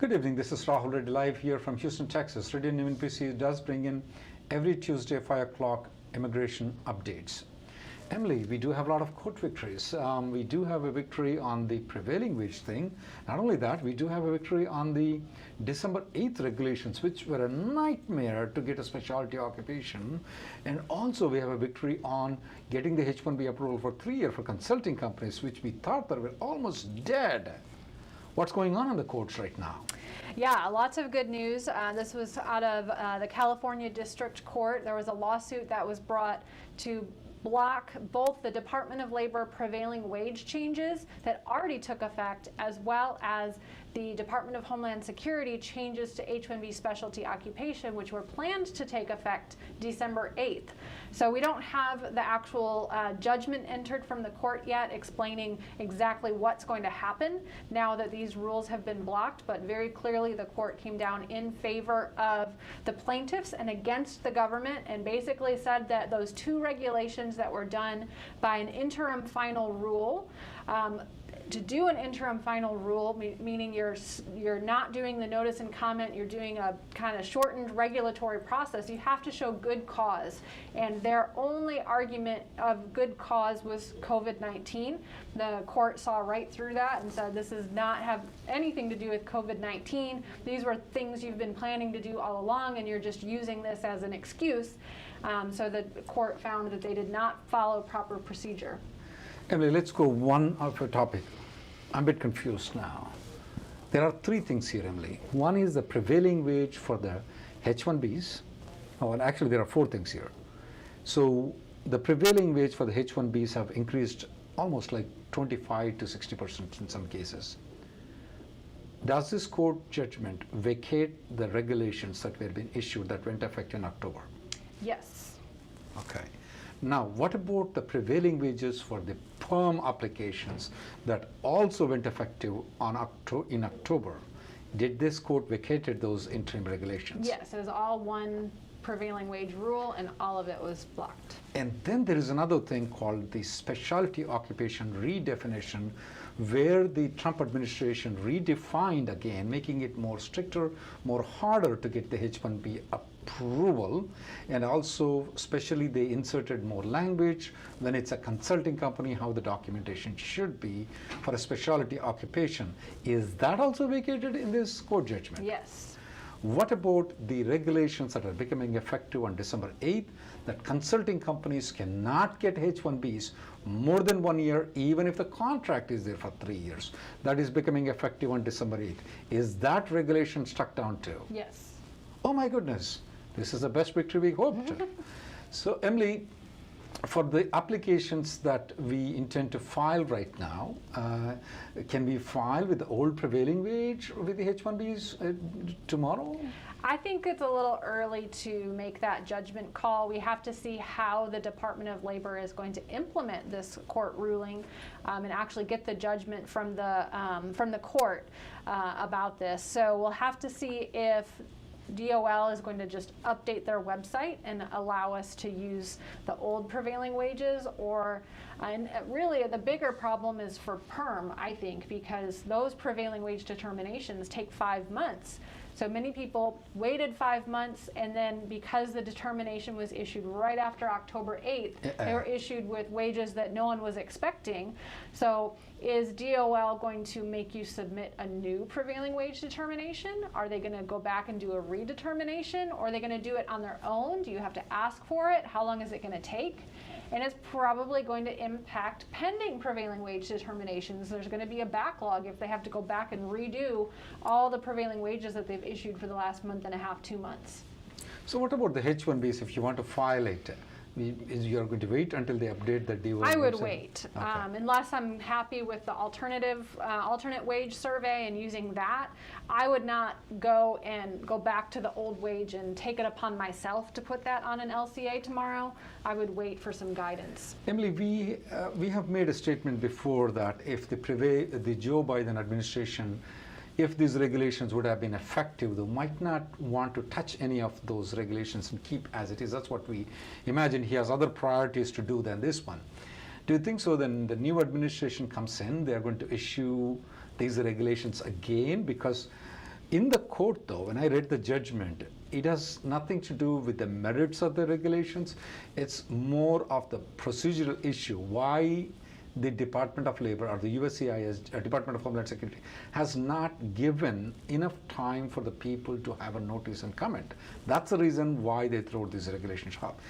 Good evening, this is Rahul Reddy live here from Houston, Texas. Reddy Neumann PC does bring in every Tuesday 5 o'clock immigration updates. Emily, we do have a lot of court victories. We do have a victory on the prevailing wage thing. Not only that, we do have a victory on the December 8th regulations, which were a nightmare to get a specialty occupation. And also we have a victory on getting the H-1B approval for 3 years for consulting companies, which we thought that were almost dead. What's going on in the courts right now? Yeah, lots of good news. This was out of the California District Court. There was a lawsuit that was brought to block both the Department of Labor prevailing wage changes that already took effect, as well as the Department of Homeland Security changes to H-1B specialty occupation, which were planned to take effect December 8th. So we don't have the actual judgment entered from the court yet explaining exactly what's going to happen now that these rules have been blocked, but very clearly the court came down in favor of the plaintiffs and against the government, and basically said that those two regulations that were done by an interim final rule, to do an interim final rule, meaning you're not doing the notice and comment, you're doing a kind of shortened regulatory process, you have to show good cause. And their only argument of good cause was COVID-19. The court saw right through that and said this does not have anything to do with COVID-19. These were things you've been planning to do all along, and you're just using this as an excuse. So the court found that they did not follow proper procedure. Emily, let's go one of a topic. I'm a bit confused now. There are three things here, Emily. One is the prevailing wage for the H-1Bs. Oh, well, actually, there are four things here. So the prevailing wage for the H-1Bs have increased almost like 25 to 60% in some cases. Does this court judgment vacate the regulations that were being issued that went effect in October? Yes. Okay. Now, what about the prevailing wages for the perm applications that also went effective in October? Did this court vacated those interim regulations? Yes, it was all one prevailing wage rule, and all of it was blocked. And then there is another thing called the specialty occupation redefinition, where the Trump administration redefined again, making it more stricter, more harder to get the H-1B approval, and also especially they inserted more language when it's a consulting company, how the documentation should be for a specialty occupation. Is that also vacated in this court judgment? Yes. What about the regulations that are becoming effective on December 8th, that consulting companies cannot get H-1Bs more than 1 year, even if the contract is there for 3 years? That is becoming effective on December 8th. Is that regulation struck down too? Yes. Oh my goodness, this is the best victory we hoped. So Emily, for the applications that we intend to file right now, can we file with the old prevailing wage with the H-1Bs tomorrow? I think it's a little early to make that judgment call. We have to see how the Department of Labor is going to implement this court ruling and actually get the judgment from the court about this. So we'll have to see if DOL is going to just update their website and allow us to use the old prevailing wages, or and really the bigger problem is for perm, I think, because those prevailing wage determinations take 5 months. So many people waited 5 months, and then because the determination was issued right after October 8th, they were issued with wages that no one was expecting. So is DOL going to make you submit a new prevailing wage determination? Are they going to go back and do a redetermination, or are they going to do it on their own? Do you have to ask for it? How long is it going to take? And it's probably going to impact pending prevailing wage determinations. There's going to be a backlog if they have to go back and redo all the prevailing wages that they've issued for the last month and a half, 2 months. So what about the H-1Bs if you want to file it? You're going to wait until they update the DOL I would website? wait, Okay. unless I'm happy with the alternate wage survey and using that. I would not go back to the old wage and take it upon myself to put that on an LCA tomorrow. I would wait for some guidance. Emily, we have made a statement before that if the Joe Biden administration, if these regulations would have been effective, they might not want to touch any of those regulations and keep as it is. That's what we imagine. He has other priorities to do than this one. Do you think so? Then the new administration comes in, they're going to issue these regulations again, because In the court, though, when I read the judgment, it has nothing to do with the merits of the regulations. It's more of the procedural issue. Why the Department of Labor or the USCIS, Department of Homeland Security, has not given enough time for the people to have a notice and comment. That's the reason why they throw these regulations up.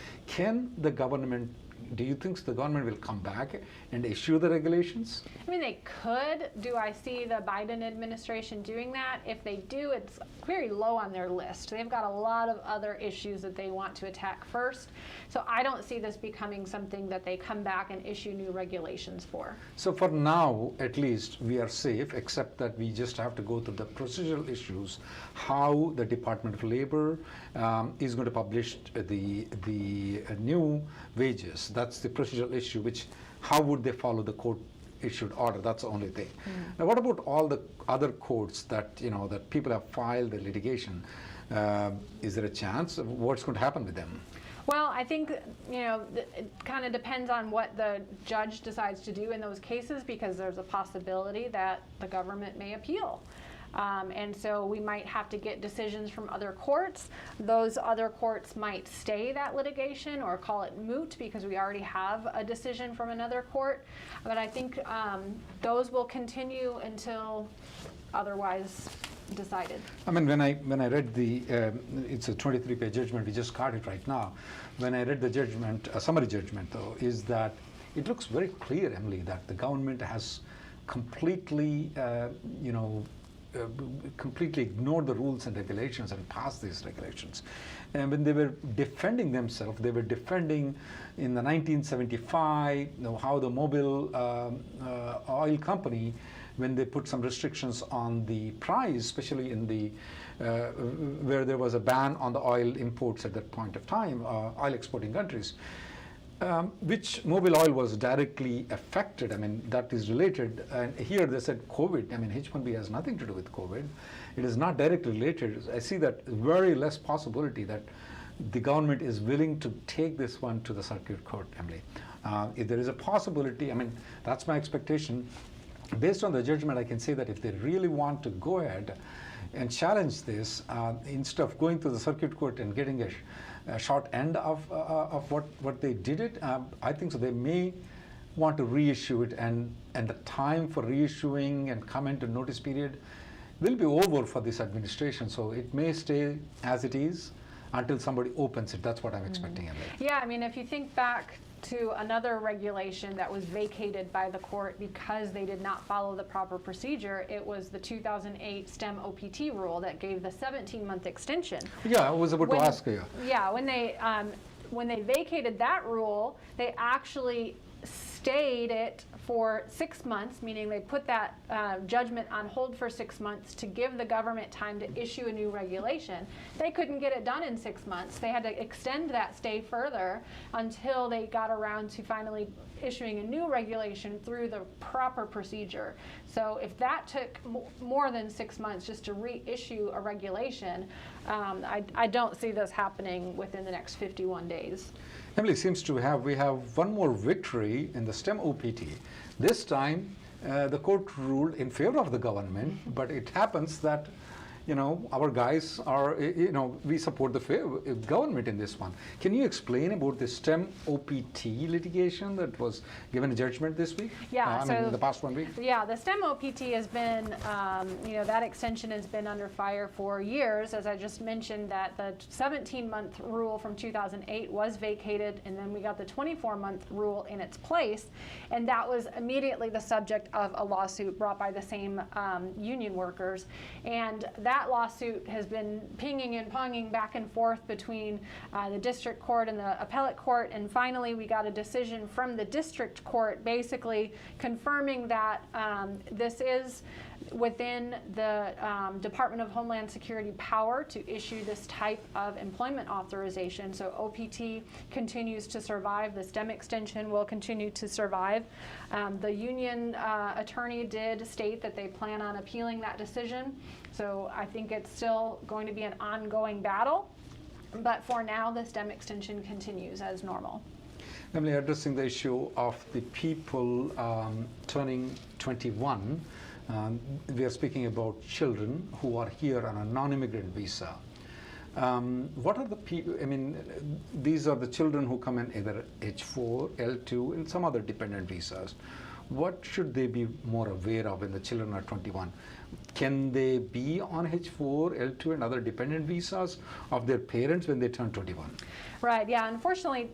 Do you think the government will come back and issue the regulations? I mean, they could. Do I see the Biden administration doing that? If they do, it's very low on their list. They've got a lot of other issues that they want to attack first. So I don't see this becoming something that they come back and issue new regulations for. So for now, at least, we are safe, except that we just have to go through the procedural issues, how the Department of Labor is going to publish the new wages. That's the procedural issue, which how would they follow the court issued order? That's the only thing. Now, what about all the other courts that that people have filed the litigation? Is there a chance? What's going to happen with them? Well, I think, it kind of depends on what the judge decides to do in those cases, because there's a possibility that the government may appeal. And so we might have to get decisions from other courts. Those other courts might stay that litigation or call it moot because we already have a decision from another court. But I think those will continue until otherwise decided. I mean, when I read the, it's a 23-page judgment, we just got it right now. When I read the judgment, a summary judgment though, is that it looks very clear, Emily, that the government has completely, completely ignored the rules and regulations and passed these regulations. And when they were defending themselves, they were defending in the 1975, how the Mobil oil company, when they put some restrictions on the price, especially in the where there was a ban on the oil imports at that point of time, oil exporting countries, which Mobil oil was directly affected. I mean, that is related. And here they said COVID. I mean, H1B has nothing to do with COVID. It is not directly related. I see that very less possibility that the government is willing to take this one to the circuit court, Emily. If there is a possibility, I mean, that's my expectation. Based on the judgment, I can say that if they really want to go ahead and challenge this, instead of going to the circuit court and getting a short end of what they did it, I think so they may want to reissue it, and the time for reissuing and comment and notice period will be over for this administration. So it may stay as it is until somebody opens it. That's what I'm expecting. Yeah, I mean, if you think back to another regulation that was vacated by the court because they did not follow the proper procedure, it was the 2008 STEM OPT rule that gave the 17-month extension. Yeah, I was about to ask you. Yeah, when they vacated that rule, they actually stayed it for 6 months, meaning they put that judgment on hold for 6 months to give the government time to issue a new regulation. They couldn't get it done in 6 months. They had to extend that stay further until they got around to finally issuing a new regulation through the proper procedure. So if that took more than 6 months just to reissue a regulation, I don't see this happening within the next 51 days. Emily, seems to we have one more victory in the STEM OPT. This time, the court ruled in favor of the government, but it happens that, our guys are, we support the government in this one. Can you explain about the STEM OPT litigation that was given a judgment this week? Yeah, in the past 1 week? Yeah, the STEM OPT has been, that extension has been under fire for years. As I just mentioned, that the 17-month rule from 2008 was vacated, and then we got the 24-month rule in its place, and that was immediately the subject of a lawsuit brought by the same union workers. And that lawsuit has been pinging and ponging back and forth between the district court and the appellate court, and finally we got a decision from the district court basically confirming that this is within the Department of Homeland Security power to issue this type of employment authorization. So OPT continues to survive. The STEM extension will continue to survive. The union attorney did state that they plan on appealing that decision. So I think it's still going to be an ongoing battle. But for now, the STEM extension continues as normal. Namely, addressing the issue of the people turning 21, We are speaking about children who are here on a non-immigrant visa. What are the people, I mean, these are the children who come in either H4, L2, and some other dependent visas. What should they be more aware of when the children are 21? Can they be on H4, L2, and other dependent visas of their parents when they turn 21? Right, yeah, unfortunately,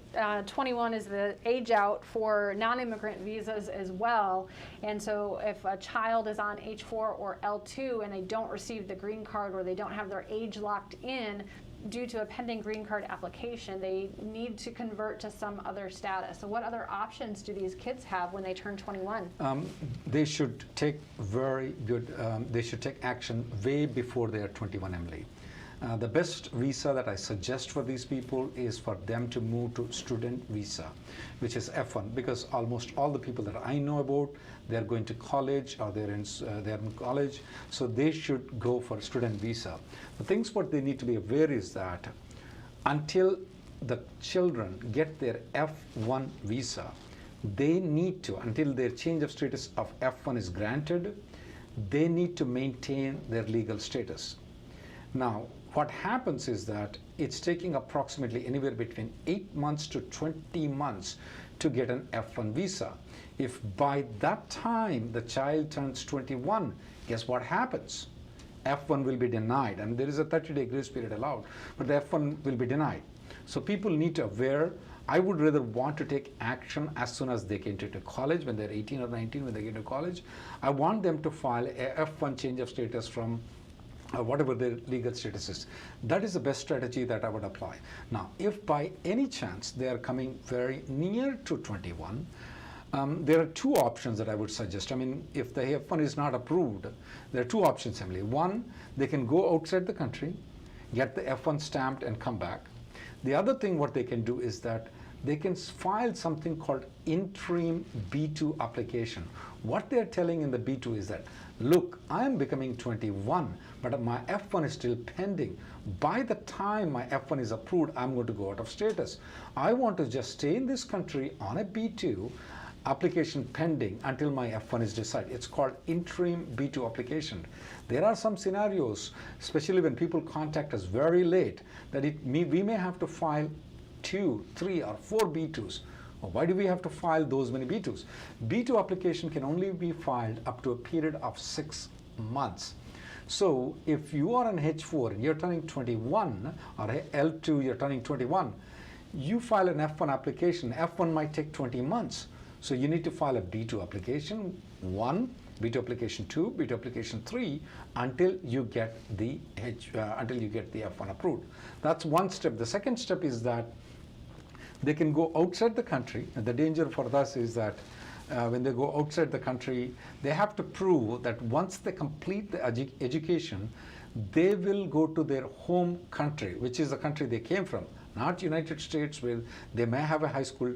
21 is the age out for non-immigrant visas as well. And so if a child is on H4 or L2 and they don't receive the green card or they don't have their age locked in, due to a pending green card application, they need to convert to some other status. So what other options do these kids have when they turn 21? They should take they should take action way before they are 21, Emily. The best visa that I suggest for these people is for them to move to student visa, which is F1, because almost all the people that I know about, they're going to college or they're in college, so they should go for student visa. The things what they need to be aware is that until the children get their F1 visa, they need to, until their change of status of F1 is granted, they need to maintain their legal status. Now, what happens is that it's taking approximately anywhere between 8 months to 20 months to get an F1 visa. If by that time the child turns 21, guess what happens? F1 will be denied, and there is a 30-day grace period allowed, but the F1 will be denied. So people need to aware. I would rather want to take action as soon as they get into college, when they're 18 or 19, when they get to college. I want them to file a F1 change of status from whatever their legal status is. That is the best strategy that I would apply. Now, if by any chance they are coming very near to 21, there are two options that I would suggest. I mean, if the F1 is not approved, there are two options, Emily. One, they can go outside the country, get the F1 stamped and come back. The other thing what they can do is that they can file something called Interim B2 application. What they're telling in the B2 is that, look, I am becoming 21, but my F1 is still pending. By the time my F1 is approved, I'm going to go out of status. I want to just stay in this country on a B2 application pending until my F1 is decided. It's called Interim B2 application. There are some scenarios, especially when people contact us very late, that we may have to file 2, 3, or 4 B2s. Why do we have to file those many B2s? B2 application can only be filed up to a period of 6 months. So if you are on H4 and you're turning 21, or L2 you're turning 21, you file an F1 application. F1 might take 20 months. So you need to file a B2 application 1, B2 application 2, B2 application 3 until you get the F1 approved. That's one step. The second step is that they can go outside the country, and the danger for us is that when they go outside the country, they have to prove that once they complete the education, they will go to their home country, which is the country they came from, not United States, where they may have a high school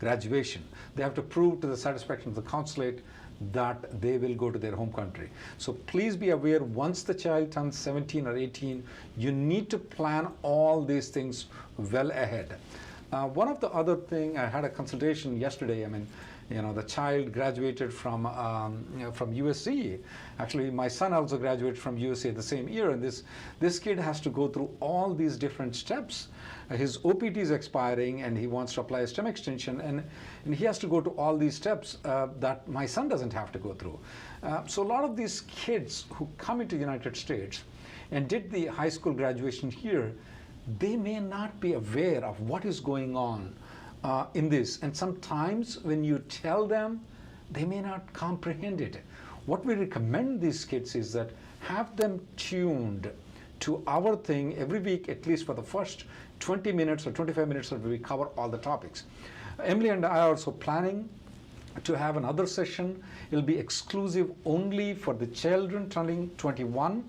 graduation. They have to prove to the satisfaction of the consulate that they will go to their home country. So please be aware, once the child turns 17 or 18, you need to plan all these things well ahead. One of the other thing, I had a consultation yesterday. I mean, the child graduated from USC. Actually, my son also graduated from USC the same year, and this kid has to go through all these different steps. His OPT is expiring, and he wants to apply a STEM extension, and he has to go to all these steps that my son doesn't have to go through. So a lot of these kids who come into the United States and did the high school graduation here, they may not be aware of what is going on in this. And sometimes when you tell them, they may not comprehend it. What we recommend these kids is that have them tuned to our thing every week, at least for the first 20 minutes or 25 minutes that we cover all the topics. Emily and I are also planning to have another session. It'll be exclusive only for the children turning 21,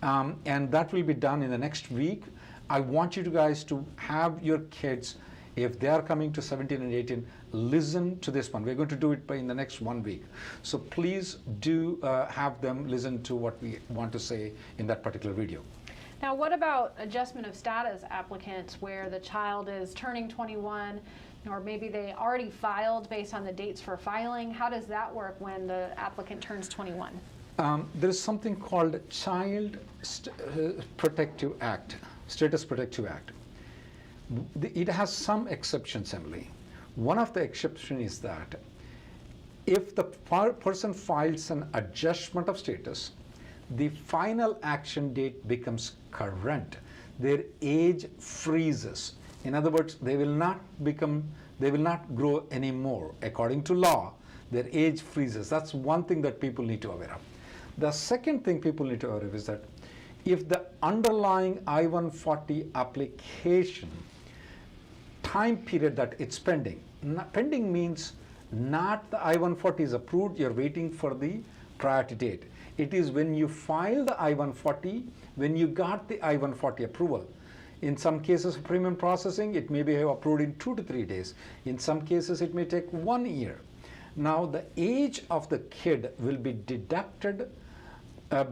and that will be done in the next week. I want you guys to have your kids, if they are coming to 17 and 18, listen to this one. We're going to do it in the next 1 week. So please do have them listen to what we want to say in that particular video. Now, what about adjustment of status applicants where the child is turning 21, or maybe they already filed based on the dates for filing? How does that work when the applicant turns 21? There is something called Child Protective Act, Status Protective Act. It has some exceptions, Emily. One of the exceptions is that if the person files an adjustment of status, the final action date becomes current. Their age freezes. In other words, they will not grow anymore. According to law, their age freezes. That's one thing that people need to be aware of. The second thing people need to be aware of is that if the underlying I-140 application time period that it's pending, pending means not the I-140 is approved, you're waiting for the priority date. It is when you file the I-140, when you got the I-140 approval. In some cases of premium processing, it may be approved in 2 to 3 days. In some cases, it may take 1 year. Now, the age of the kid will be deducted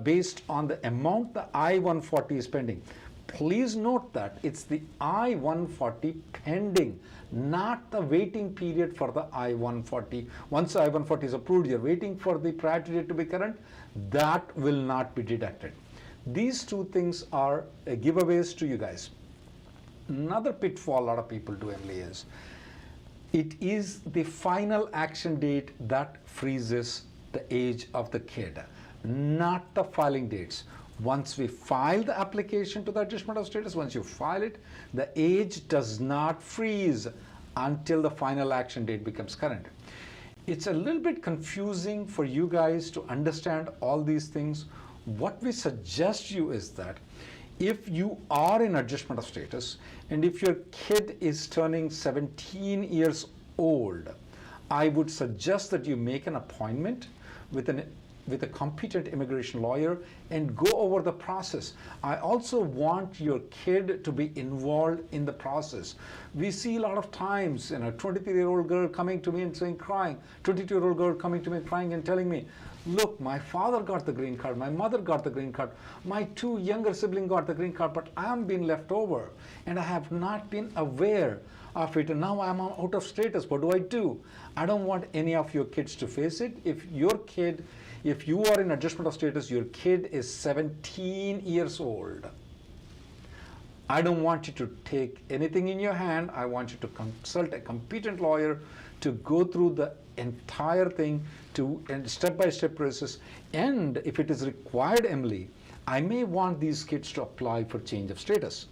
based on the amount the I-140 is pending. Please note that it's the I-140 pending, not the waiting period for the I-140. Once the I-140 is approved, you're waiting for the priority date to be current, that will not be deducted. These two things are giveaways to you guys. Another pitfall a lot of people do, Emily, is it is the final action date that freezes the age of the kid, not the filing dates. Once we file the application to the adjustment of status, once you file it, the age does not freeze until the final action date becomes current. It's a little bit confusing for you guys to understand all these things. What we suggest you is that if you are in adjustment of status and if your kid is turning 17 years old, I would suggest that you make an appointment with a competent immigration lawyer and go over the process. I also want your kid to be involved in the process. We see a lot of times, a 23-year-old girl coming to me and saying, crying, 22-year-old girl coming to me crying and telling me, look, my father got the green card, my mother got the green card, my 2 younger siblings got the green card, but I'm being left over and I have not been aware of it, and now I'm out of status. What do I do? I don't want any of your kids to face it. If you are in adjustment of status, your kid is 17 years old, I don't want you to take anything in your hand. I want you to consult a competent lawyer to go through the entire thing and step-by-step process. And if it is required, Emily, I may want these kids to apply for change of status.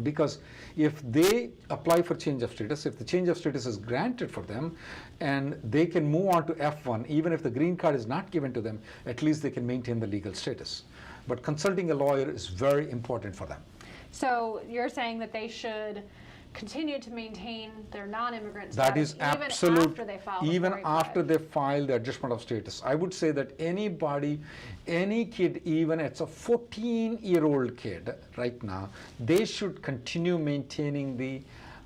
Because if they apply for change of status, if the change of status is granted for them and they can move on to F1, even if the green card is not given to them, at least they can maintain the legal status. But consulting a lawyer is very important for them. So you're saying that they should continue to maintain their non-immigrant status. That is absolute, even after they file the adjustment of status. I would say that anybody, any kid, even it's a 14-year-old kid right now, they should continue maintaining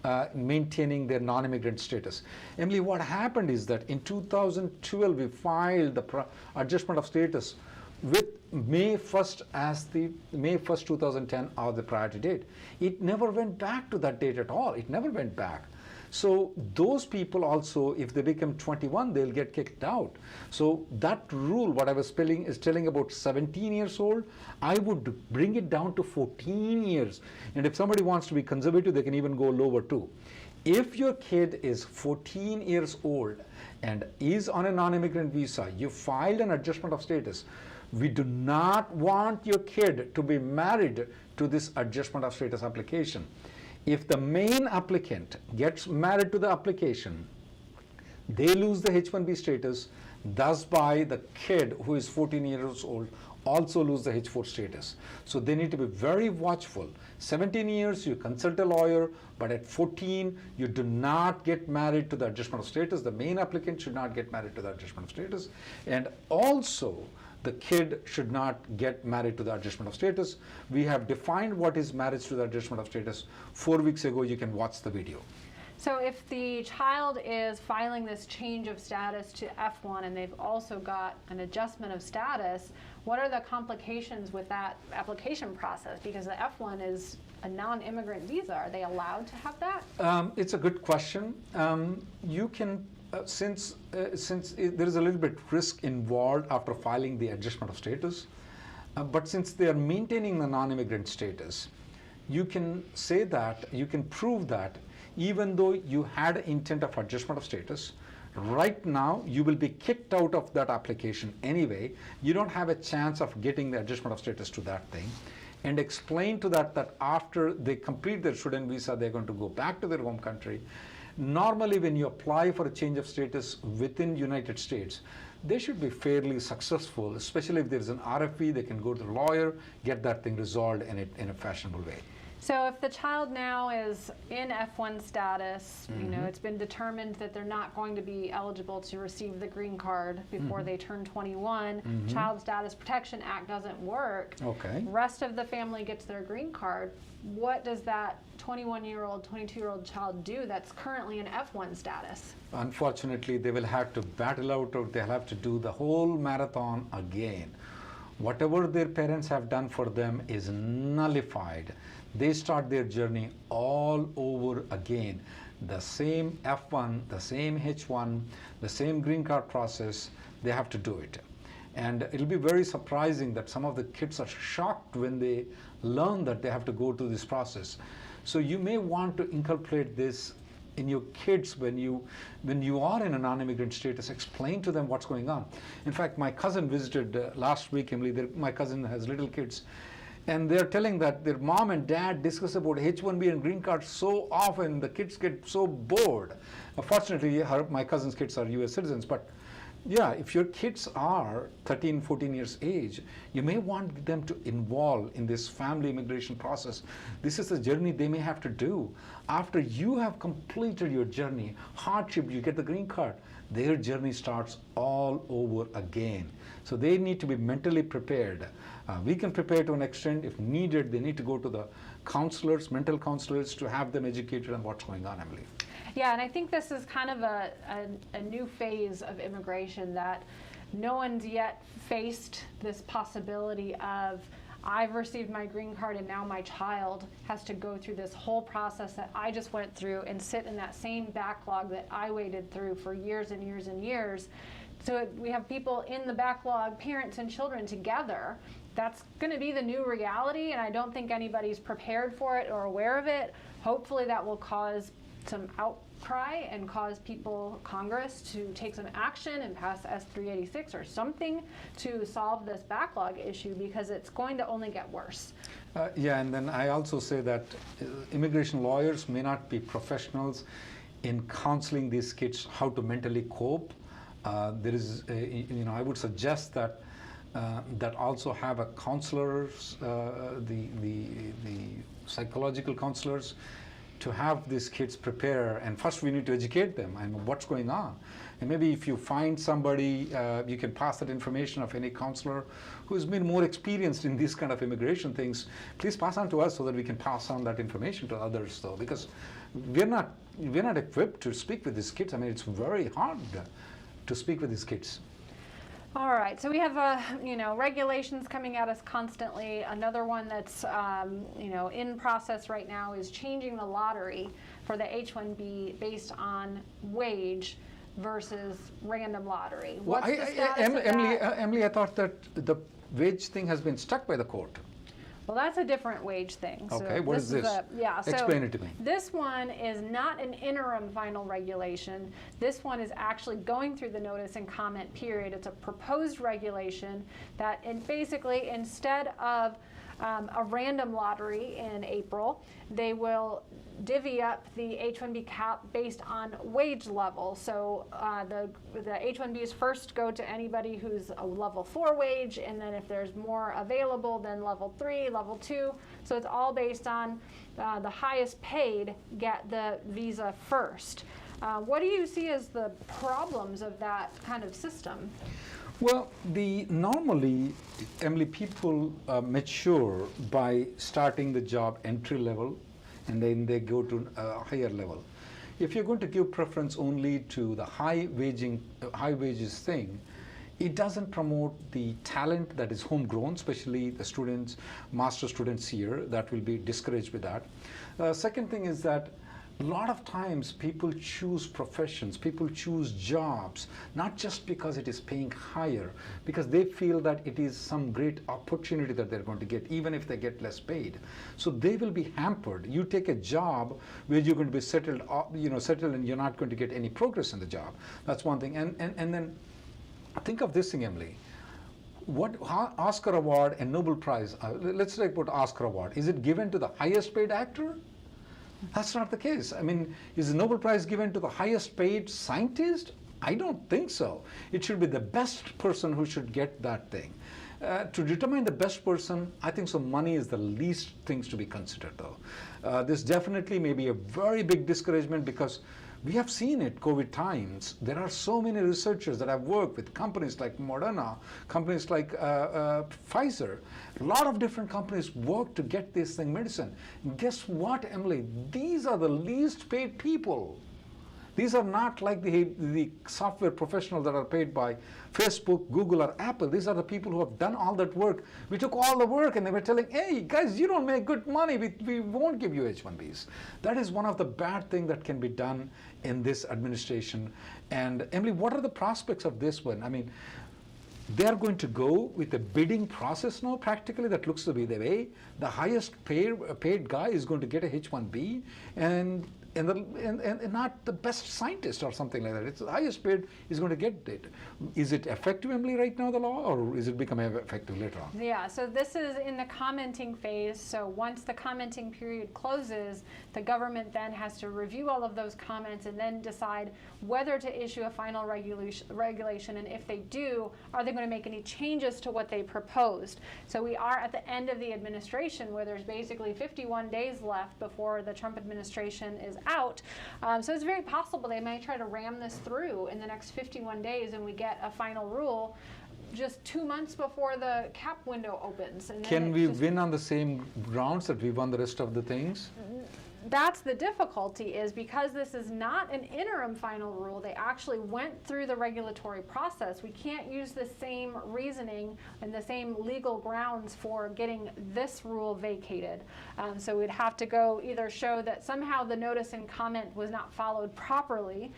their non-immigrant status. Emily, what happened is that in 2012 we filed the adjustment of status with May 1st as the May 1st 2010 as the priority date. It never went back to that date at all. It never went back. So those people also, if they become 21, they'll get kicked out. So that rule, what I was telling about 17 years old, I would bring it down to 14 years. And if somebody wants to be conservative, they can even go lower too. If your kid is 14 years old and is on a non-immigrant visa, you filed an adjustment of status, we do not want your kid to be married to this adjustment of status application. If the main applicant gets married to the application, they lose the H-1B status, thus by the kid who is 14 years old also lose the H-4 status. So they need to be very watchful. 17 years, you consult a lawyer, but at 14, you do not get married to the adjustment of status. The main applicant should not get married to the adjustment of status. And also, the kid should not get married to the adjustment of status. We have defined what is marriage to the adjustment of status 4 weeks ago. You can watch the video. So if the child is filing this change of status to F1 and they've also got an adjustment of status, what are the complications with that application process? Because the F1 is a non-immigrant visa. Are they allowed to have that? It's a good question. You can There is a little bit risk involved after filing the adjustment of status, but since they are maintaining the non-immigrant status, you can say that, you can prove that even though you had intent of adjustment of status, right now you will be kicked out of that application anyway. You don't have a chance of getting the adjustment of status to that thing, and explain to that after they complete their student visa, they're going to go back to their home country. Normally, when you apply for a change of status within United States, they should be fairly successful, especially if there's an RFE, they can go to the lawyer, get that thing resolved in a fashionable way. So if the child now is in F1 status, you know, it's been determined that they're not going to be eligible to receive the green card before they turn 21, Child Status Protection Act doesn't work, Okay. rest of the family gets their green card, what does that 21-year-old, 22-year-old child do that's currently in F1 status? Unfortunately, they will have to battle out, or they'll have to do the whole marathon again. Whatever their parents have done for them is nullified. They start their journey all over again. The same F1, the same H1, the same green card process, they have to do it. And it'll be very surprising that some of the kids are shocked when they learn that they have to go through this process. So you may want to inculcate this in your kids when you are in a non-immigrant status. Explain to them what's going on. In fact, my cousin visited last week, Emily. My cousin has little kids, and they're telling that their mom and dad discuss about H-1B and green card so often, the kids get so bored. Fortunately, my cousin's kids are US citizens, but yeah, if your kids are 13, 14 years age, you may want them to involve in this family immigration process. This is a journey they may have to do. After you have completed your journey, hardship, you get the green card, their journey starts all over again. So they need to be mentally prepared. We can prepare to an extent. If needed, they need to go to the counselors, mental counselors, to have them educated on what's going on, Emily. Yeah, and I think this is kind of a new phase of immigration that no one's yet faced this possibility of, I've received my green card and now my child has to go through this whole process that I just went through and sit in that same backlog that I waited through for years and years and years. So we have people in the backlog, parents and children together. That's going to be the new reality, and I don't think anybody's prepared for it or aware of it. Hopefully that will cause some outcry and cause Congress to take some action and pass S-386 or something to solve this backlog issue, because it's going to only get worse. Yeah, and then I also say that immigration lawyers may not be professionals in counseling these kids how to mentally cope. There is, I would suggest that that also have a counselors, the psychological counselors, to have these kids prepare. And first we need to educate them and what's going on. And maybe if you find somebody, you can pass that information of any counselor who's been more experienced in these kind of immigration things. Please pass on to us so that we can pass on that information to others, though, because we're not equipped to speak with these kids. I mean, it's very hard to speak with these kids. All right, so we have regulations coming at us constantly. Another one that's in process right now is changing the lottery for the H-1B based on wage versus random lottery. What's the status of that? Emily, I thought that the wage thing has been stuck by the court. Well, that's a different wage thing. So okay, what is this? Explain it to me. This one is not an interim final regulation. This one is actually going through the notice and comment period. It's a proposed regulation that, basically, instead of a random lottery in April, they will divvy up the H-1B cap based on wage level. So the H-1Bs first go to anybody who's a level 4 wage, and then if there's more available, then level 3, level 2. So it's all based on the highest paid get the visa first. What do you see as the problems of that kind of system? Well, normally, Emily, people mature by starting the job entry level, and then they go to a higher level. If you're going to give preference only to the high wages thing, it doesn't promote the talent that is homegrown, especially the students, master students here, that will be discouraged with that. Second thing is that A lot of times people choose professions, people choose jobs, not just because it is paying higher, because they feel that it is some great opportunity that they're going to get, even if they get less paid. So they will be hampered. You take a job where you're going to be settled, settled, and you're not going to get any progress in the job. That's one thing. And then think of this thing, Emily. What Oscar Award and Nobel Prize, let's talk about Oscar Award. Is it given to the highest paid actor? That's not the case. I mean, is the Nobel Prize given to the highest paid scientist? I don't think so. It should be the best person who should get that thing. To determine the best person, I think so money is the least things to be considered though. This definitely may be a very big discouragement because we have seen it COVID times. There are so many researchers that have worked with companies like Moderna, companies like Pfizer. A lot of different companies work to get this thing medicine. And guess what, Emily? These are the least paid people. These are not like the software professionals that are paid by Facebook, Google, or Apple. These are the people who have done all that work. We took all the work and they were telling, hey, guys, you don't make good money. We won't give you H-1Bs. That is one of the bad things that can be done in this administration. And Emily, what are the prospects of this one? I mean, they are going to go with a bidding process now, practically, that looks to be the way. The highest paid guy is going to get a H-1B, and not the best scientist or something like that. It's the highest paid is going to get it. Is it effective, Emily, right now, the law, or is it becoming effective later on? Yeah, so this is in the commenting phase. So once the commenting period closes, the government then has to review all of those comments and then decide whether to issue a final regulation, and if they do, are they going to make any changes to what they proposed? So we are at the end of the administration where there's basically 51 days left before the Trump administration is out. So it's very possible they might try to ram this through in the next 51 days and we get a final rule just 2 months before the cap window opens. And can we win on the same grounds that we won the rest of the things? That's the difficulty, is because this is not an interim final rule. They actually went through the regulatory process. We can't use the same reasoning and the same legal grounds for getting this rule vacated. So we'd have to go either show that somehow the notice and comment was not followed properly,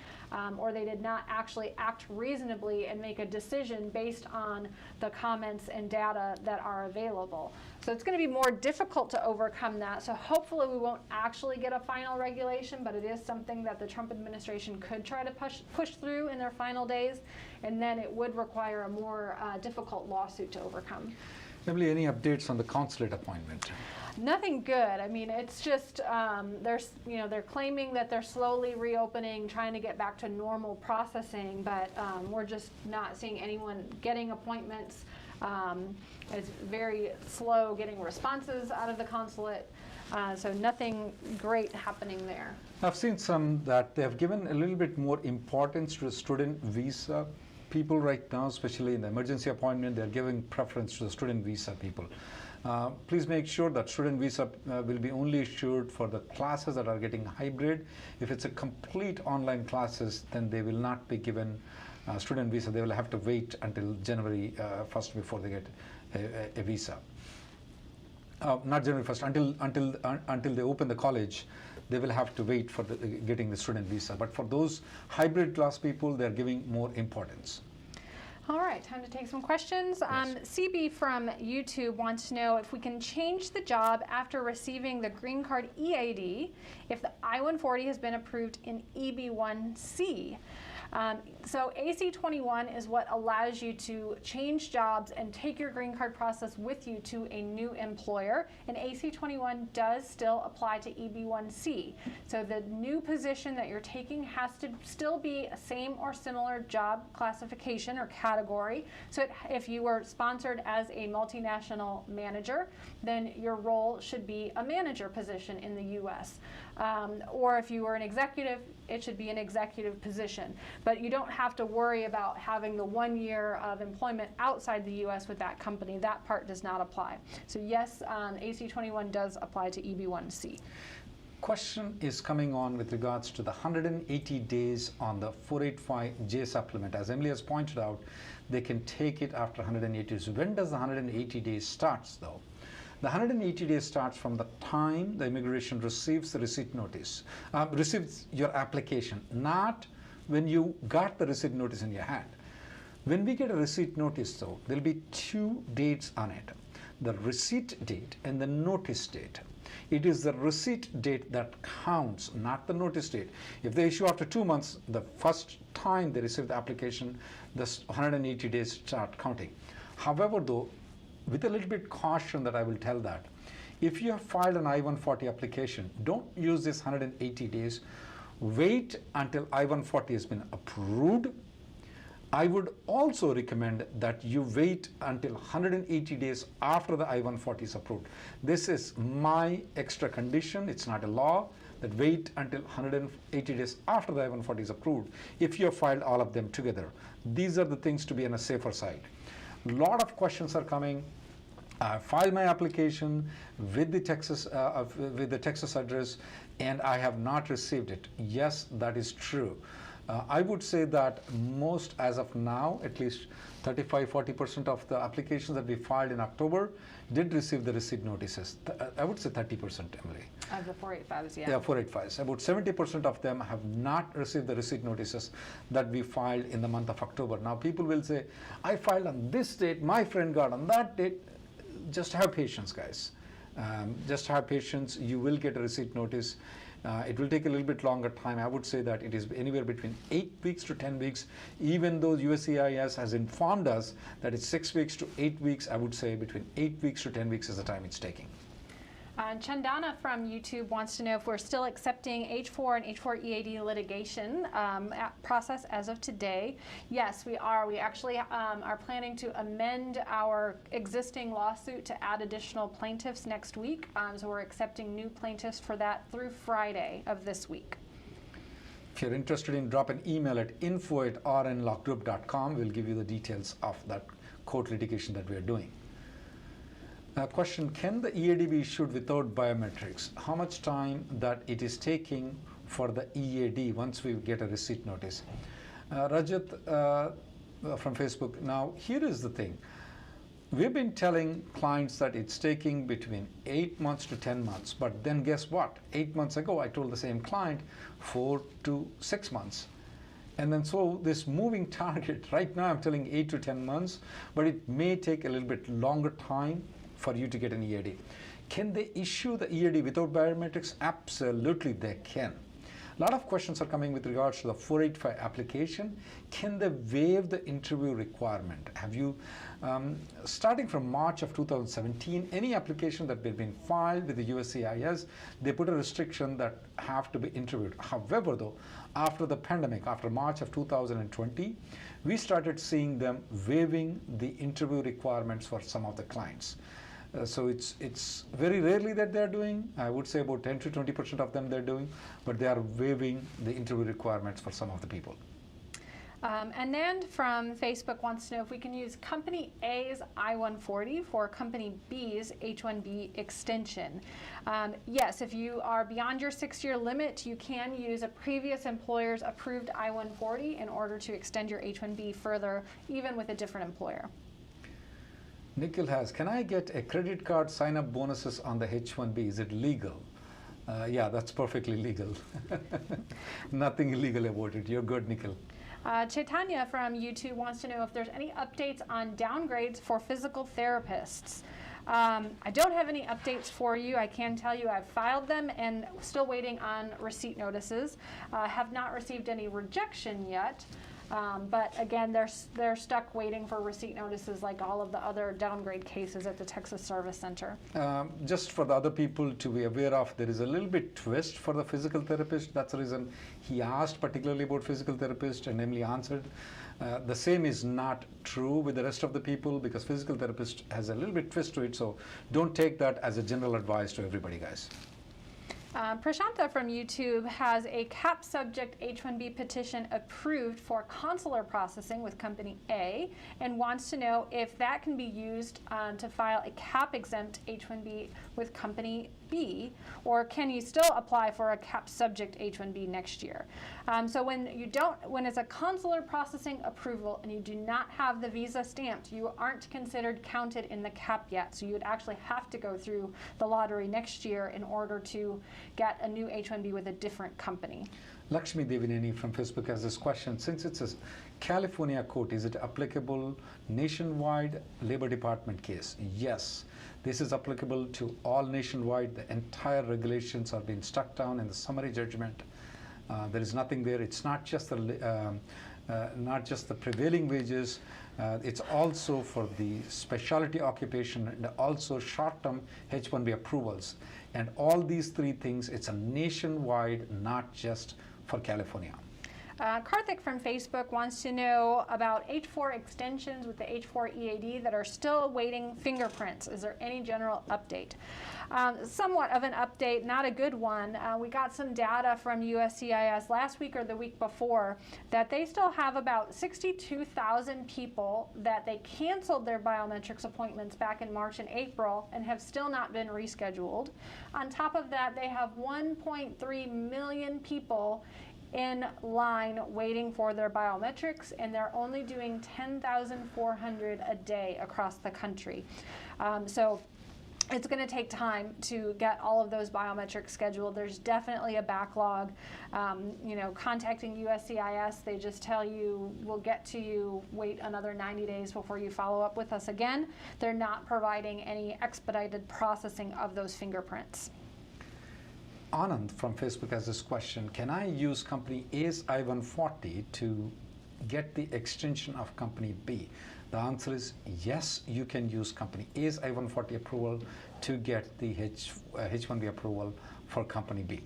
or they did not actually act reasonably and make a decision based on the comments and data that are available. So it's going to be more difficult to overcome that. So hopefully we won't actually get a final regulation, but it is something that the Trump administration could try to push through in their final days, and then it would require a more difficult lawsuit to overcome. Emily, any updates on the consulate appointment? Nothing good. I mean, it's just they're claiming that they're slowly reopening, trying to get back to normal processing, but we're just not seeing anyone getting appointments. It's very slow getting responses out of the consulate, so nothing great happening there. I've seen some that they have given a little bit more importance to the student visa people right now, especially in the emergency appointment. They're giving preference to the student visa people. Please make sure that student visa will be only issued for the classes that are getting hybrid. If it's a complete online classes, then they will not be given student visa. They will have to wait until January 1st before they get a visa. Not January 1st, until they open the college, they will have to wait for getting the student visa. But for those hybrid class people, they're giving more importance. All right, time to take some questions. Yes. CB from YouTube wants to know if we can change the job after receiving the green card EAD if the I-140 has been approved in EB1C. So AC-21 is what allows you to change jobs and take your green card process with you to a new employer, and AC-21 does still apply to EB1C. So the new position that you're taking has to still be a same or similar job classification or category. So if you were sponsored as a multinational manager, then your role should be a manager position in the U.S. Or if you were an executive, it should be an executive position. But you don't have to worry about having the 1 year of employment outside the U.S. with that company. That part does not apply. So yes, AC-21 does apply to EB1C. Question is coming on with regards to the 180 days on the 485J supplement. As Emily has pointed out, they can take it after 180 days. When does the 180 days starts though? The 180 days starts from the time the immigration receives the receipt notice, receives your application, not when you got the receipt notice in your hand. When we get a receipt notice, though, there'll be two dates on it, the receipt date and the notice date. It is the receipt date that counts, not the notice date. If they issue after 2 months, the first time they receive the application, the 180 days start counting. However, though, with a little bit caution that I will tell that, if you have filed an I-140 application, don't use this 180 days. Wait until I-140 has been approved. I would also recommend that you wait until 180 days after the I-140 is approved. This is my extra condition. It's not a law, that wait until 180 days after the I-140 is approved if you have filed all of them together. These are the things to be on a safer side. A lot of questions are coming. I filed my application with the Texas address and I have not received it. Yes, that is true. I would say that most, as of now, at least 35–40% of the applications that we filed in October did receive the receipt notices. I would say 30%, Emily. Of the 485s, yeah. Yeah, 485s. About 70% of them have not received the receipt notices that we filed in the month of October. Now, people will say, I filed on this date, my friend got on that date. Just have patience, guys. Just have patience. You will get a receipt notice. It will take a little bit longer time. I would say that it is anywhere between 8 weeks to 10 weeks. Even though USCIS has informed us that it's 6 weeks to 8 weeks, I would say between 8 weeks to 10 weeks is the time it's taking. Chandana from YouTube wants to know if we're still accepting H4 and H4 EAD litigation process as of today. Yes, we are. We actually are planning to amend our existing lawsuit to add additional plaintiffs next week. So we're accepting new plaintiffs for that through Friday of this week. If you're interested in, drop an email at info@rnlawgroup.com. We'll give you the details of that court litigation that we are doing. Question, can the EAD be issued without biometrics? How much time that it is taking for the EAD once we get a receipt notice? Rajat from Facebook, now here is the thing. We've been telling clients that it's taking between 8 months to 10 months, but then guess what? 8 months ago, I told the same client 4 to 6 months. And then so this moving target, right now I'm telling 8 to 10 months, but it may take a little bit longer time for you to get an EAD. Can they issue the EAD without biometrics? Absolutely they can. A lot of questions are coming with regards to the 485 application. Can they waive the interview requirement? Have you, starting from March of 2017, any application that had been filed with the USCIS, they put a restriction that have to be interviewed. However, though, after the pandemic, after March of 2020, we started seeing them waiving the interview requirements for some of the clients. So it's very rarely that they're doing. I would say about 10 to 20% of them they're doing, but they are waiving the interview requirements for some of the people. Anand from Facebook wants to know if we can use Company A's I-140 for Company B's H-1B extension. Yes, if you are beyond your 6-year limit, you can use a previous employer's approved I-140 in order to extend your H-1B further, even with a different employer. Nikhil has, can I get a credit card sign-up bonuses on the H-1B? Is it legal? Yeah, that's perfectly legal. Nothing illegal about it. You're good, Nikhil. Chaitanya from YouTube wants to know if there's any updates on downgrades for physical therapists. I don't have any updates for you. I can tell you I've filed them and still waiting on receipt notices. Have not received any rejection yet. But again, they're stuck waiting for receipt notices like all of the other downgrade cases at the Texas Service Center. Just for the other people to be aware of, there is a little bit twist for the physical therapist. That's the reason he asked particularly about physical therapist and Emily answered. The same is not true with the rest of the people because physical therapist has a little bit twist to it. So don't take that as a general advice to everybody, guys. Prashantha from YouTube has a CAP subject H-1B petition approved for consular processing with Company A and wants to know if that can be used to file a CAP exempt H-1B with Company H-1B, or can you still apply for a cap subject H-1B next year? So when it's a consular processing approval and you do not have the visa stamped, you aren't considered counted in the cap yet. So you would actually have to go through the lottery next year in order to get a new H-1B with a different company. Lakshmi Devineni from Facebook has this question. Since it's a California court, is it applicable nationwide Labor Department case? Yes. This is applicable to all nationwide. The entire regulations are being struck down in the summary judgment. There is nothing there. It's not just the prevailing wages. It's also for the specialty occupation and also short-term H-1B approvals. And all these three things, it's a nationwide, not just for California. Karthik from Facebook wants to know about H-4 extensions with the H-4 EAD that are still awaiting fingerprints. Is there any general update? Somewhat of an update, not a good one. We got some data from USCIS last week or the week before that they still have about 62,000 people that they canceled their biometrics appointments back in March and April and have still not been rescheduled. On top of that, they have 1.3 million people in line waiting for their biometrics, and they're only doing 10,400 a day across the country. So it's going to take time to get all of those biometrics scheduled. There's definitely a backlog. Contacting USCIS, they just tell you, we'll get to you, wait another 90 days before you follow up with us again. They're not providing any expedited processing of those fingerprints. Anand from Facebook has this question. Can I use company A's I-140 to get the extension of company B? The answer is yes, you can use company A's I-140 approval to get the H-1B approval for company B.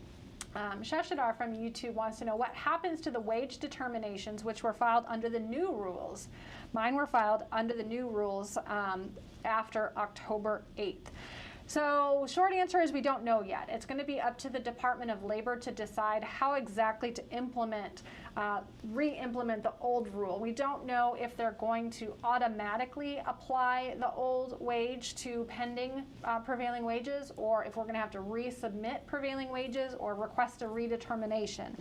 Shashidar from YouTube wants to know what happens to the wage determinations which were filed under the new rules. Mine were filed under the new rules after October 8th. So short answer is we don't know yet. It's going to be up to the Department of Labor to decide how exactly to re-implement the old rule. We don't know if they're going to automatically apply the old wage to pending prevailing wages, or if we're going to have to resubmit prevailing wages or request a redetermination.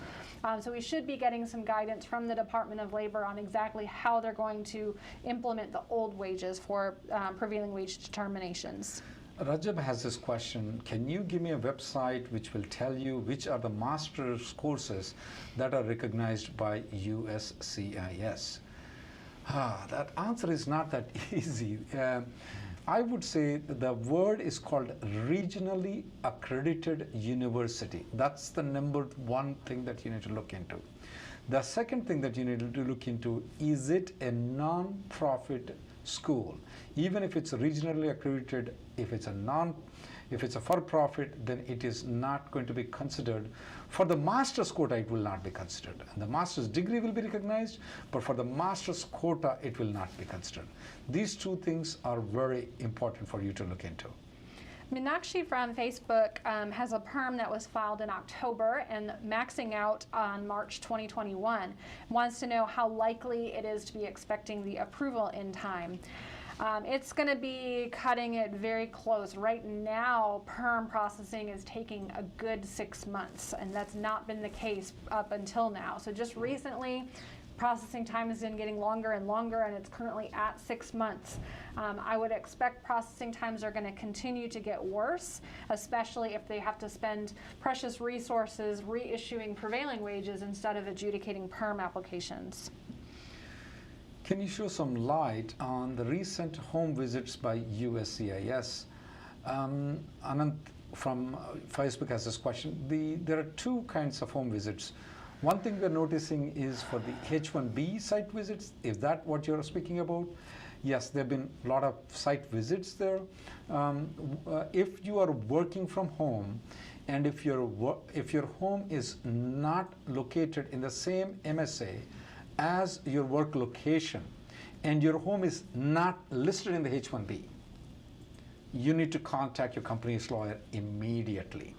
So we should be getting some guidance from the Department of Labor on exactly how they're going to implement the old wages for prevailing wage determinations. Rajab has this question. Can you give me a website which will tell you which are the master's courses that are recognized by USCIS? That answer is not that easy. I would say the word is called regionally accredited university. That's the number one thing that you need to look into. The second thing that you need to look into, is it a non-profit school? Even if it's regionally accredited, if it's a for-profit, then it is not going to be considered. For the master's quota, it will not be considered. And the master's degree will be recognized, but for the master's quota, it will not be considered. These two things are very important for you to look into. Meenakshi from Facebook has a perm that was filed in October and maxing out on March 2021. Wants to know how likely it is to be expecting the approval in time. It's going to be cutting it very close. Right now, perm processing is taking a good 6 months, and that's not been the case up until now. So just recently, processing time has been getting longer and longer, and it's currently at 6 months. I would expect processing times are going to continue to get worse, especially if they have to spend precious resources reissuing prevailing wages instead of adjudicating perm applications. Can you show some light on the recent home visits by USCIS? Anand from Facebook has this question. There are two kinds of home visits. One thing we're noticing is for the H-1B site visits. Is that what you're speaking about? Yes, there have been a lot of site visits there. If you are working from home, and if your home is not located in the same MSA as your work location, and your home is not listed in the H-1B, you need to contact your company's lawyer immediately.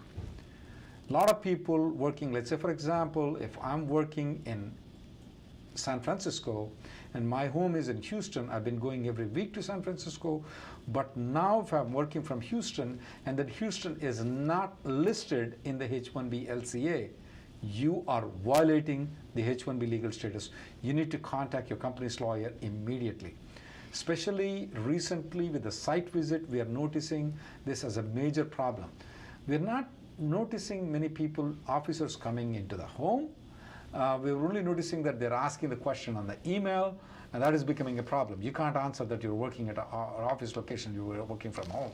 A lot of people working, let's say for example, if I'm working in San Francisco and my home is in Houston. I've been going every week to San Francisco, but now if I'm working from Houston and that Houston is not listed in the H-1B LCA, you are violating the H-1B legal status. You need to contact your company's lawyer immediately. Especially recently with the site visit, we are noticing this as a major problem. We're not noticing many people, officers coming into the home. We're only noticing that they're asking the question on the email, and that is becoming a problem. You can't answer that you're working at an office location, you were working from home.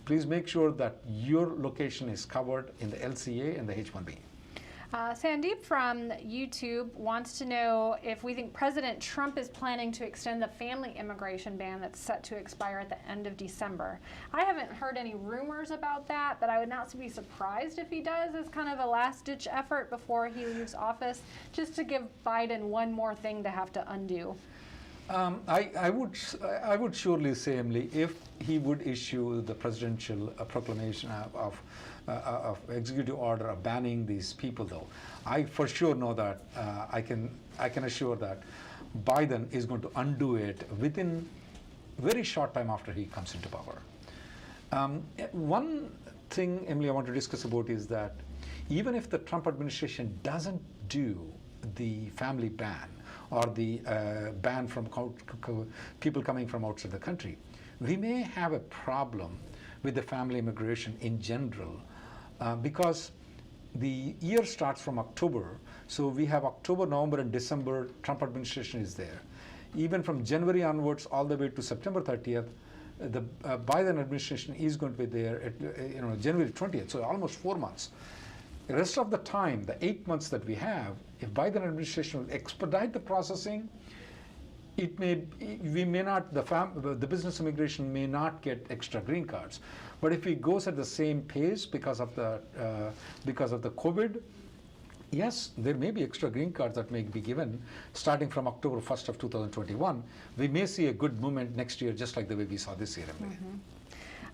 Please make sure that your location is covered in the LCA and the H-1B. Sandeep from YouTube wants to know if we think President Trump is planning to extend the family immigration ban that's set to expire at the end of December. I haven't heard any rumors about that, but I would not be surprised if he does as kind of a last-ditch effort before he leaves office, just to give Biden one more thing to have to undo. I would surely say, Emily, if he would issue the presidential proclamation of executive order of banning these people, though, I for sure know that I can assure that Biden is going to undo it within very short time after he comes into power. One thing, Emily, I want to discuss about is that even if the Trump administration doesn't do the family ban or the ban from people coming from outside the country, we may have a problem with the family immigration in general because the year starts from October. So we have October, November, and December, Trump administration is there. Even from January onwards, all the way to September 30th, the Biden administration is going to be there at January 20th, so almost 4 months. The rest of the time, the 8 months that we have, if Biden administration will expedite the processing, the business immigration may not get extra green cards. But if it goes at the same pace because of the COVID, yes, there may be extra green cards that may be given starting from October 1st of 2021. We may see a good movement next year, just like the way we saw this year.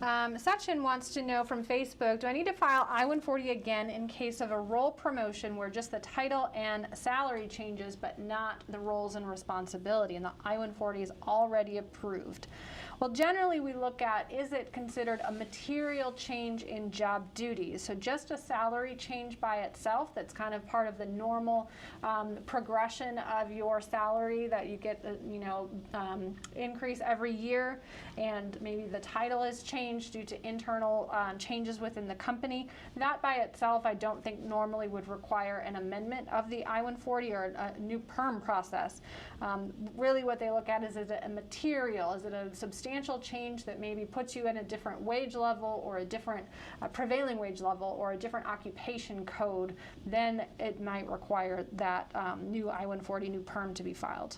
Sachin wants to know from Facebook, do I need to file I-140 again in case of a role promotion where just the title and salary changes but not the roles and responsibility, and the I-140 is already approved? Well, generally we look at, is it considered a material change in job duties? So just a salary change by itself, that's kind of part of the normal progression of your salary that you get, increase every year, and maybe the title is changed due to internal changes within the company. That by itself, I don't think normally would require an amendment of the I-140 or a new perm process. Really what they look at is it a material, is it a substantial change that maybe puts you in a different wage level or a different prevailing wage level or a different occupation code, then it might require that new I-140, new perm to be filed.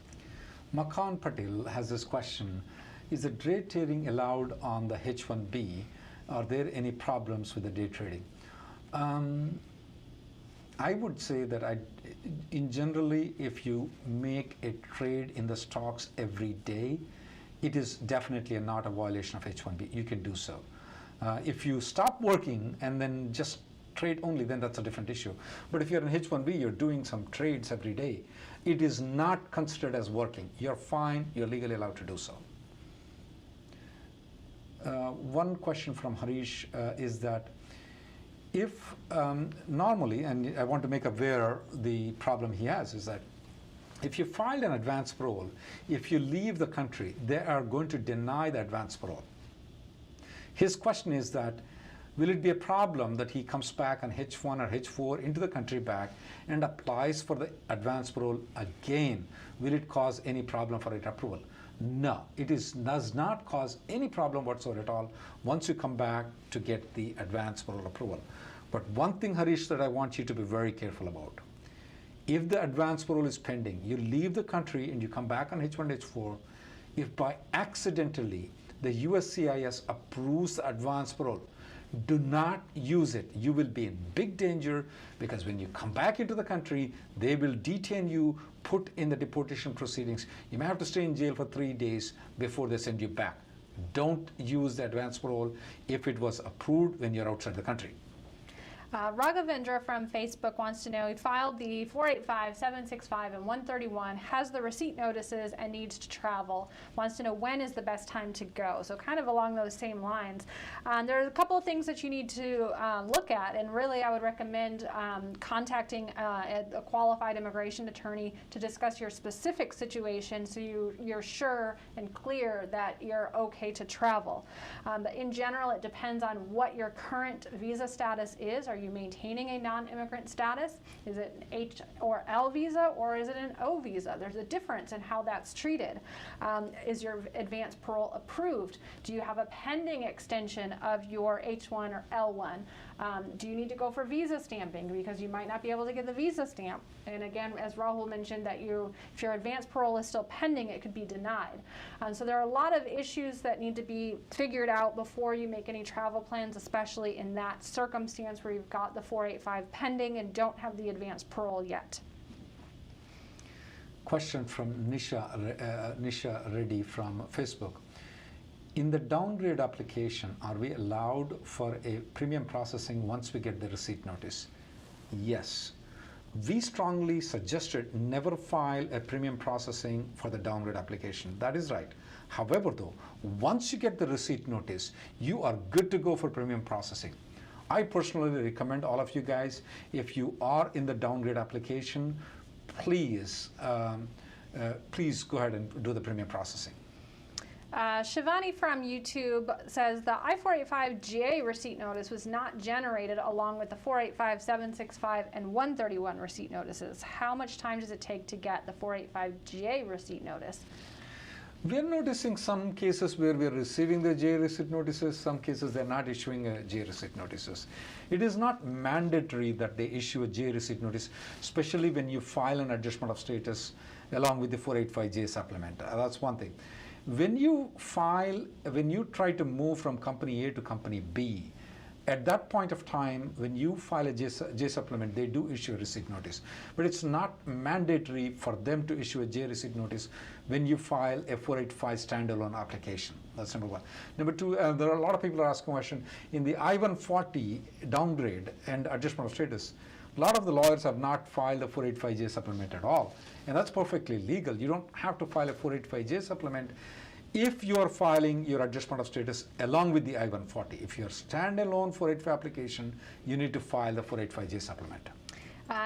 Makan Patel has this question. Is the day trading allowed on the H-1B? Are there any problems with the day trading? I would say that in generally, if you make a trade in the stocks every day, it is definitely not a violation of H-1B. You can do so. If you stop working and then just trade only, then that's a different issue. But if you're in H-1B, you're doing some trades every day, it is not considered as working. You're fine, you're legally allowed to do so. One question from Harish is that if normally, and I want to make aware the problem he has, is that if you filed an advance parole, if you leave the country, they are going to deny the advance parole. His question is that, will it be a problem that he comes back on H1 or H4 into the country back and applies for the advance parole again? Will it cause any problem for it approval? No, does not cause any problem whatsoever at all once you come back to get the advance parole approval. But one thing, Harish, that I want you to be very careful about. If the advance parole is pending, you leave the country and you come back on H1, H4, if by accidentally the USCIS approves the advance parole, do not use it. You will be in big danger because when you come back into the country, they will detain you, put in the deportation proceedings. You may have to stay in jail for 3 days before they send you back. Don't use the advance parole if it was approved when you're outside the country. Raghavendra from Facebook wants to know, he filed the 485, 765, and 131, has the receipt notices and needs to travel. Wants to know when is the best time to go. So kind of along those same lines. There are a couple of things that you need to look at, and really I would recommend contacting a qualified immigration attorney to discuss your specific situation so you're sure and clear that you're okay to travel. But in general, it depends on what your current visa status is. Are you maintaining a non-immigrant status? Is it an H or L visa, or is it an O visa? There's a difference in how that's treated. Is your advance parole approved? Do you have a pending extension of your H1 or L1? Do you need to go for visa stamping, because you might not be able to get the visa stamp? And again, as Rahul mentioned, that if your advance parole is still pending, it could be denied. So there are a lot of issues that need to be figured out before you make any travel plans, especially in that circumstance where you've got the 485 pending and don't have the advance parole yet. Question from Nisha Reddy from Facebook. In the downgrade application, are we allowed for a premium processing once we get the receipt notice? Yes. We strongly suggested never file a premium processing for the downgrade application. That is right. However, though, once you get the receipt notice, you are good to go for premium processing. I personally recommend all of you guys, if you are in the downgrade application, please go ahead and do the premium processing. Shivani from YouTube says the I-485J receipt notice was not generated along with the 485, 765, and 131 receipt notices. How much time does it take to get the 485J receipt notice? We are noticing some cases where we are receiving the J receipt notices, some cases they're not issuing J receipt notices. It is not mandatory that they issue a J receipt notice, especially when you file an adjustment of status along with the 485J supplement. That's one thing. When you try to move from company A to company B, at that point of time, when you file a J supplement, they do issue a receipt notice. But it's not mandatory for them to issue a J receipt notice when you file a 485 standalone application. That's number one. Number two, there are a lot of people asking question, in the I-140 downgrade and adjustment of status, a lot of the lawyers have not filed a 485J supplement at all. And that's perfectly legal. You don't have to file a 485J supplement if you are filing your adjustment of status along with the I-140. If you're standalone 485 application, you need to file the 485J supplement.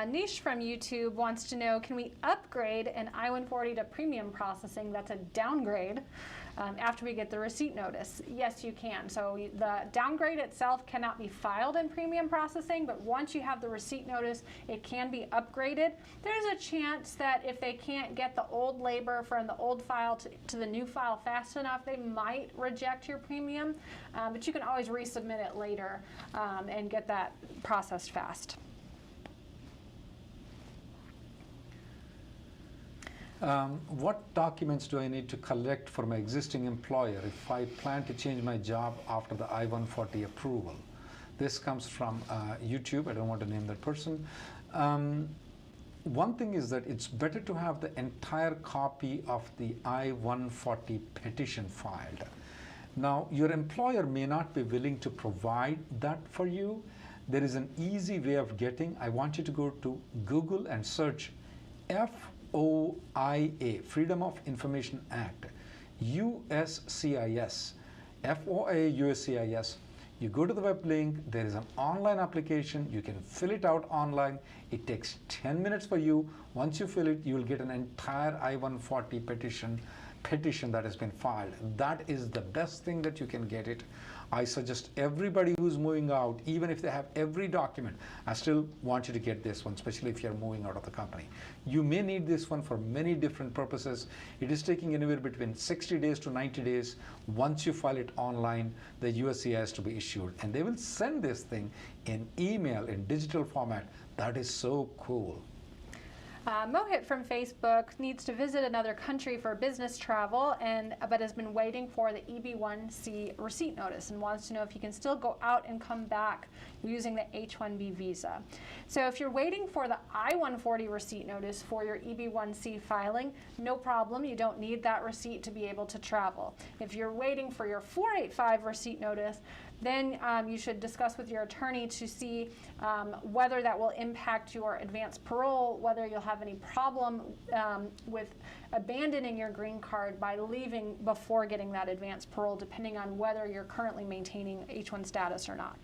Nish from YouTube wants to know, can we upgrade an I-140 to premium processing that's a downgrade after we get the receipt notice? Yes, you can. So the downgrade itself cannot be filed in premium processing, but once you have the receipt notice, it can be upgraded. There's a chance that if they can't get the old labor from the old file to the new file fast enough, they might reject your premium, but you can always resubmit it later and get that processed fast. What documents do I need to collect for my existing employer if I plan to change my job after the I-140 approval? This comes from YouTube. I don't want to name that person. One thing is that it's better to have the entire copy of the I-140 petition filed. Now, your employer may not be willing to provide that for you. There is an easy way of getting. I want you to go to Google and search FOIA, Freedom of Information Act, USCIS, FOIA USCIS. You go to the web link, there is an online application, you can fill it out online. It takes 10 minutes for you. Once you fill it, you will get an entire I-140 petition that has been filed. That is the best thing that you can get it. I suggest everybody who's moving out, even if they have every document, I still want you to get this one, especially if you're moving out of the company. You may need this one for many different purposes. It is taking anywhere between 60 days to 90 days. Once you file it online, the USCIS has to be issued, and they will send this thing in email, in digital format. That is so cool. Mohit from Facebook needs to visit another country for business travel, but has been waiting for the EB-1C receipt notice and wants to know if he can still go out and come back using the H-1B visa. So if you're waiting for the I-140 receipt notice for your EB-1C filing, no problem. You don't need that receipt to be able to travel. If you're waiting for your 485 receipt notice, then you should discuss with your attorney to see whether that will impact your advanced parole, whether you'll have any problem with abandoning your green card by leaving before getting that advanced parole, depending on whether you're currently maintaining H-1 status or not.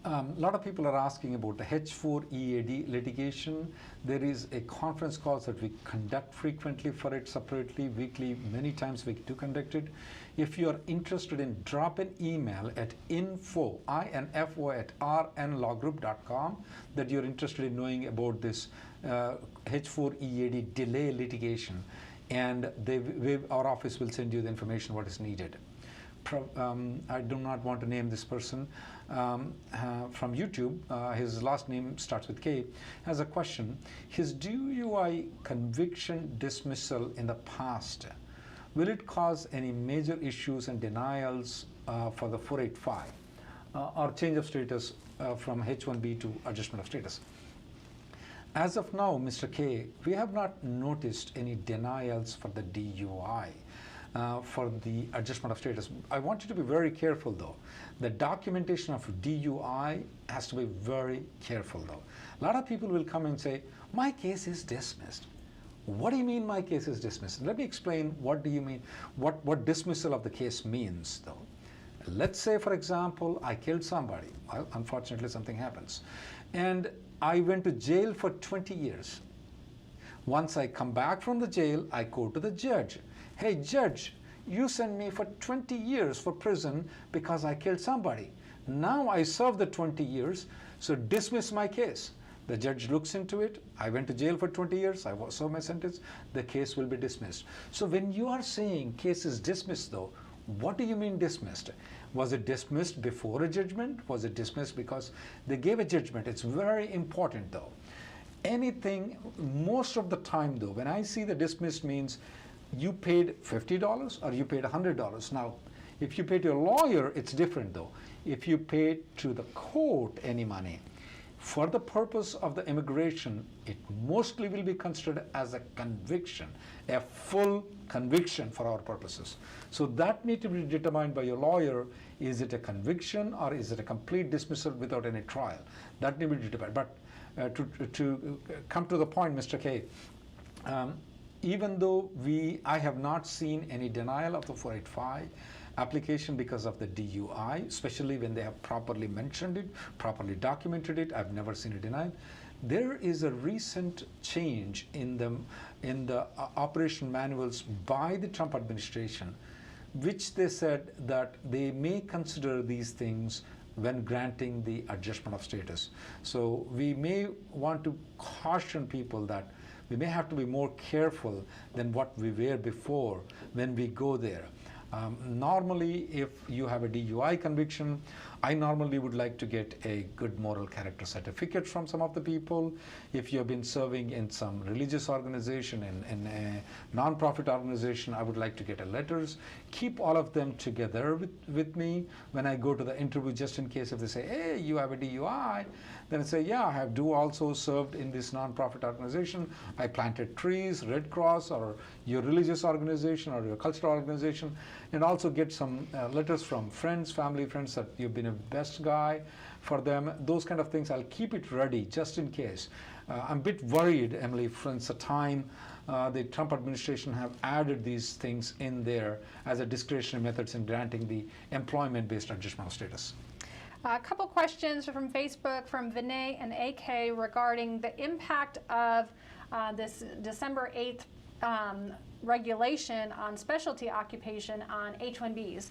A lot of people are asking about the H-4 EAD litigation. There is a conference call that we conduct frequently for it, separately, weekly, many times we do conduct it. If you are interested in, drop an email at info, I-N-F-O, at rnlawgroup.com, that you're interested in knowing about this H-4 EAD delay litigation, and our office will send you the information what is needed. I do not want to name this person from YouTube. His last name starts with K. Has a question. His DUI conviction dismissal in the past, will it cause any major issues and denials for the 485 or change of status from H-1B to adjustment of status? As of now, Mr. K, we have not noticed any denials for the DUI. For the adjustment of status. I want you to be very careful though. The documentation of DUI has to be very careful though. A lot of people will come and say, my case is dismissed. What do you mean my case is dismissed? Let me explain what do you mean, what dismissal of the case means though. Let's say, for example, I killed somebody. Well, unfortunately something happens. And I went to jail for 20 years. Once I come back from the jail, I go to the judge. Hey, judge, you sent me for 20 years for prison because I killed somebody. Now I served the 20 years, so dismiss my case. The judge looks into it. I went to jail for 20 years. I served my sentence. The case will be dismissed. So when you are saying case is dismissed, though, what do you mean dismissed? Was it dismissed before a judgment? Was it dismissed because they gave a judgment? It's very important, though. Anything, most of the time, though, when I see the dismissed means you paid $50 or you paid $100. Now, if you paid to a lawyer, it's different though. If you paid to the court any money, for the purpose of the immigration, it mostly will be considered as a conviction, a full conviction for our purposes. So that needs to be determined by your lawyer. Is it a conviction or is it a complete dismissal without any trial? That needs to be determined. But to come to the point, Mr. K, even though I have not seen any denial of the 485 application because of the DUI, especially when they have properly mentioned it, properly documented it, I've never seen it denied. There is a recent change in the operation manuals by the Trump administration, which they said that they may consider these things when granting the adjustment of status. So we may want to caution people that we may have to be more careful than what we were before when we go there. Normally, if you have a DUI conviction, I normally would like to get a good moral character certificate from some of the people. If you have been serving in some religious organization, in a non-profit organization, I would like to get a letters. Keep all of them together with me when I go to the interview, just in case if they say, hey, you have a DUI, then I say, yeah, I have also served in this non-profit organization. I planted trees, Red Cross, or your religious organization or your cultural organization, and also get some letters from friends, family friends that you've been a best guy for them. Those kind of things, I'll keep it ready just in case. I'm a bit worried, Emily, since the time the Trump administration have added these things in there as a discretionary methods in granting the employment-based adjustment of status. A couple questions from Facebook from Vinay and AK regarding the impact of this December 8th regulation on specialty occupation on H-1Bs.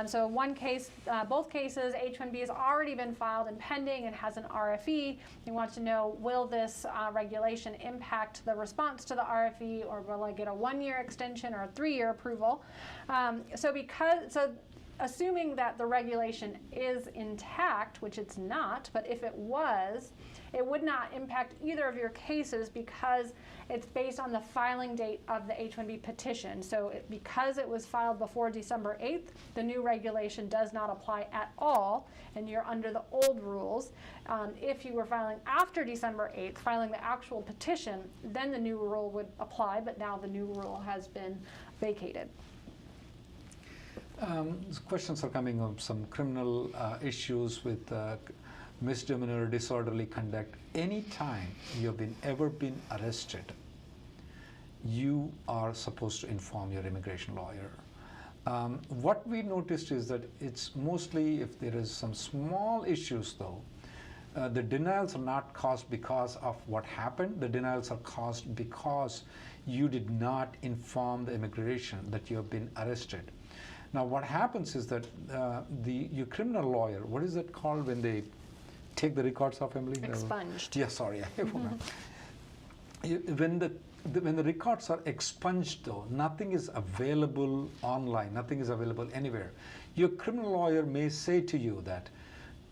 So one case, both cases, H-1B has already been filed and pending and has an RFE. We want to know, will this regulation impact the response to the RFE, or will I get a 1-year extension or a 3-year approval? Assuming that the regulation is intact, which it's not, but if it was, it would not impact either of your cases because it's based on the filing date of the H-1B petition. So because it was filed before December 8th, the new regulation does not apply at all, and you're under the old rules. If you were filing after December 8th, filing the actual petition, then the new rule would apply, but now the new rule has been vacated. Questions are coming of some criminal issues with misdemeanor, disorderly conduct. Anytime you've ever been arrested, you are supposed to inform your immigration lawyer. What we noticed is that it's mostly if there is some small issues though, the denials are not caused because of what happened. The denials are caused because you did not inform the immigration that you have been arrested. Now what happens is that your criminal lawyer, what is that called when they take the records off, Emily? Expunged. Yeah, sorry. When the records are expunged though, nothing is available online, nothing is available anywhere. Your criminal lawyer may say to you that,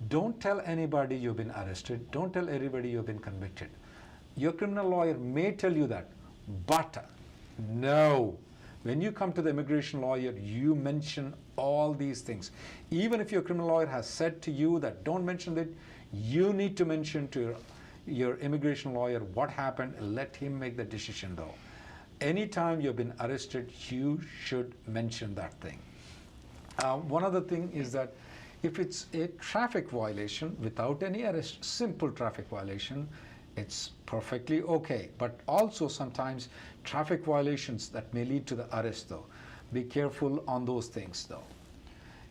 don't tell anybody you've been arrested, don't tell everybody you've been convicted. Your criminal lawyer may tell you that, but no. When you come to the immigration lawyer, you mention all these things. Even if your criminal lawyer has said to you that don't mention it, you need to mention to your immigration lawyer what happened and let him make the decision though. Anytime you've been arrested, you should mention that thing. One other thing is that if it's a traffic violation without any arrest, simple traffic violation, it's perfectly okay. But also sometimes traffic violations that may lead to the arrest though. Be careful on those things though.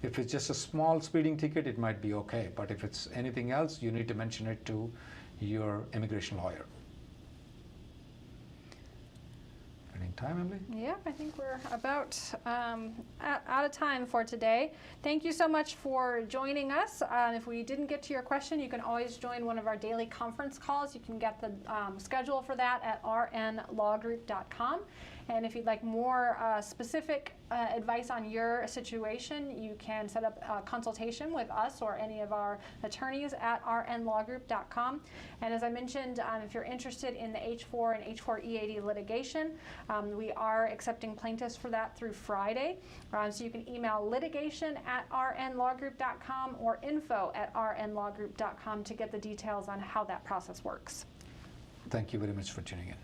If it's just a small speeding ticket, it might be okay. But if it's anything else, you need to mention it to your immigration lawyer. Running time, Emily? Yeah, I think we're about out of time for today. Thank you so much for joining us. If we didn't get to your question, you can always join one of our daily conference calls. You can get the schedule for that at rnlawgroup.com. And if you'd like more specific advice on your situation, you can set up a consultation with us or any of our attorneys at rnlawgroup.com. And as I mentioned, if you're interested in the H4 and H4EAD litigation, we are accepting plaintiffs for that through Friday. So you can email litigation@rnlawgroup.com or info@rnlawgroup.com to get the details on how that process works. Thank you very much for tuning in.